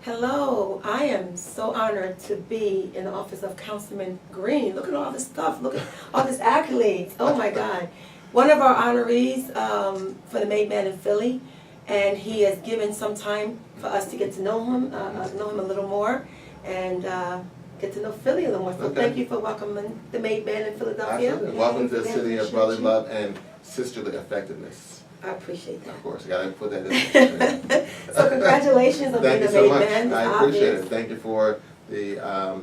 Hello, I am so honored to be in the office of Councilman Green. Look at all this stuff, look at all this accolades, oh my God. One of our honorees for the Made Man in Philly, and he has given some time for us to get to know him a little more, and get to know Philly a little more. So thank you for welcoming the Made Man in Philadelphia. Absolutely. Welcome to the city of brotherly love and sisterly effectiveness. I appreciate that. Of course, I gotta put that in. So congratulations on being a Made Man. I appreciate it. Thank you for the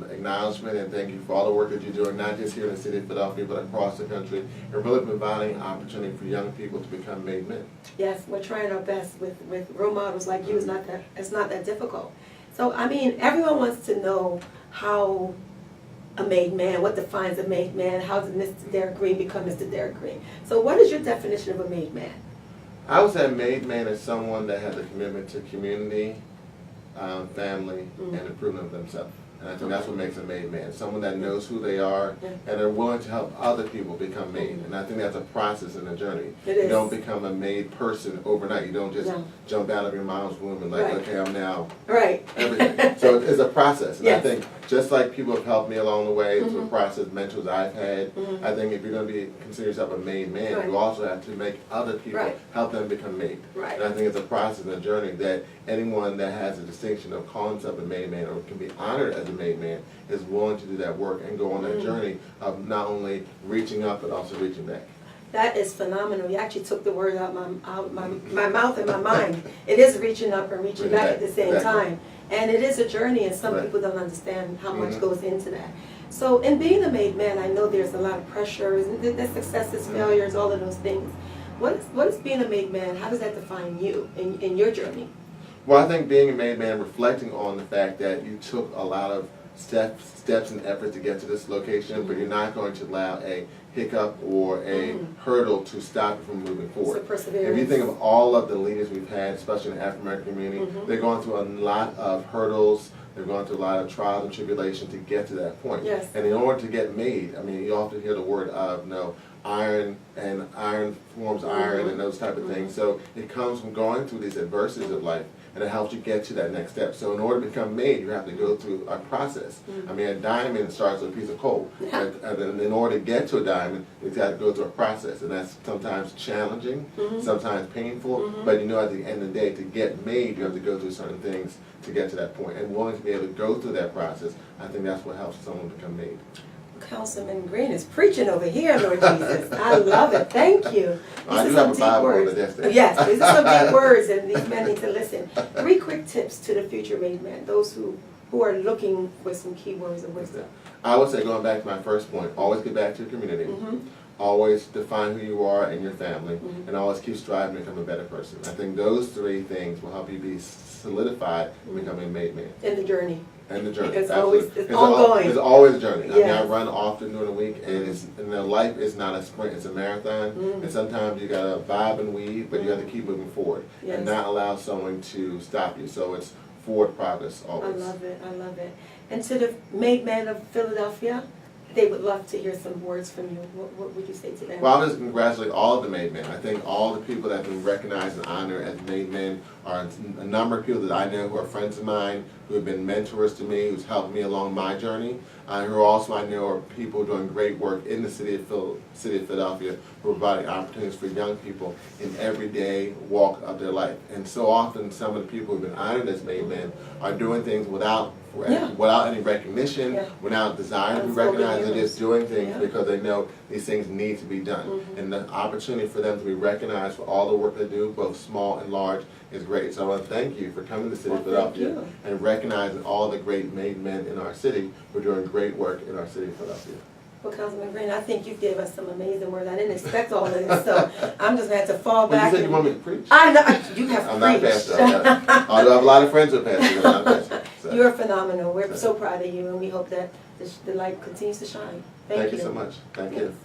acknowledgement, and thank you for all the work that you're doing, not just here in the city of Philadelphia, but across the country, and really providing opportunity for young people to become made men. Yes, we're trying our best with role models like you. It's not that difficult. So I mean, everyone wants to know how a made man, what defines a made man, how did Mr. Derek Green become Mr. Derek Green? So what is your definition of a made man? I would say a made man is someone that has a commitment to community, family, and improvement of themselves. And I think that's what makes a made man. Someone that knows who they are and are willing to help other people become made. And I think that's a process and a journey. You don't become a made person overnight. You don't just jump out of your mom's womb and like, okay, I'm now everything. So it's a process. And I think just like people have helped me along the way through a process, mentors I've had, I think if you're going to consider yourself a made man, you also have to make other people help them become made. And I think it's a process and a journey that anyone that has a distinction of calling themselves a made man or can be honored as a made man is willing to do that work and go on that journey of not only reaching up but also reaching back. That is phenomenal. You actually took the word out my mouth and my mind. It is reaching up and reaching back at the same time. And it is a journey, and some people don't understand how much goes into that. So in being a made man, I know there's a lot of pressures, and there's successes, failures, all of those things. What is being a made man? How does that define you in your journey? Well, I think being a made man, reflecting on the fact that you took a lot of steps and effort to get to this location, but you're not going to allow a hiccup or a hurdle to stop you from moving forward. So perseverance. If you think of all of the leaders we've had, especially in the African American community, they're going through a lot of hurdles. They're going through a lot of trials and tribulations to get to that point. Yes. And in order to get made, I mean, you often hear the word of iron, and iron forms iron, and those type of things. So it comes from going through these adversities of life, and it helps you get to that next step. So in order to become made, you have to go through a process. I mean, a diamond starts with a piece of coal. And in order to get to a diamond, it's got to go through a process. And that's sometimes challenging, sometimes painful, but you know at the end of the day, to get made, you have to go through certain things to get to that point. And willing to be able to go through that process, I think that's what helps someone become made. Councilman Green is preaching over here, Lord Jesus. I love it. Thank you. I do have a Bible on the desk there. Yes, these are some deep words, and these men need to listen. 3 quick tips to the future made man, those who are looking for some key words of wisdom. I would say, going back to my first point, always get back to your community. Always define who you are and your family, and always keep striving to become a better person. I think those 3 things will help you be solidified in becoming a made man. In the journey. And the journey. It's ongoing. It's always a journey. I mean, I run often during the week, and life is not a sprint, it's a marathon. And sometimes you gotta vibe and weave, but you have to keep moving forward and not allow someone to stop you. So it's forward progress always. I love it. I love it. And to the made man of Philadelphia, they would love to hear some words from you. What would you say to them? Well, I'll just congratulate all of the made men. I think all the people that have been recognized and honored as made men are a number of people that I know who are friends of mine, who have been mentors to me, who's helped me along my journey, who also I know are people doing great work in the city of Philadelphia, who are providing opportunities for young people in everyday walk of their life. And so often some of the people who have been honored as made men are doing things without any recognition, without desire to be recognized. They're just doing things because they know these things need to be done. And the opportunity for them to be recognized for all the work they do, both small and large, is great. So I want to thank you for coming to the city of Philadelphia and recognizing all the great made men in our city who are doing great work in our city of Philadelphia. Well, Councilman Green, I think you gave us some amazing words. I didn't expect all of this, so I'm just going to have to fall back. You said you want me to preach? I know, you have I'm preached. not pastor. I have a lot of friends who are pastors. I'm not a pastor. So. You're phenomenal. We're so proud of you, and we hope that the light continues to shine. Thank you so much. Thank you.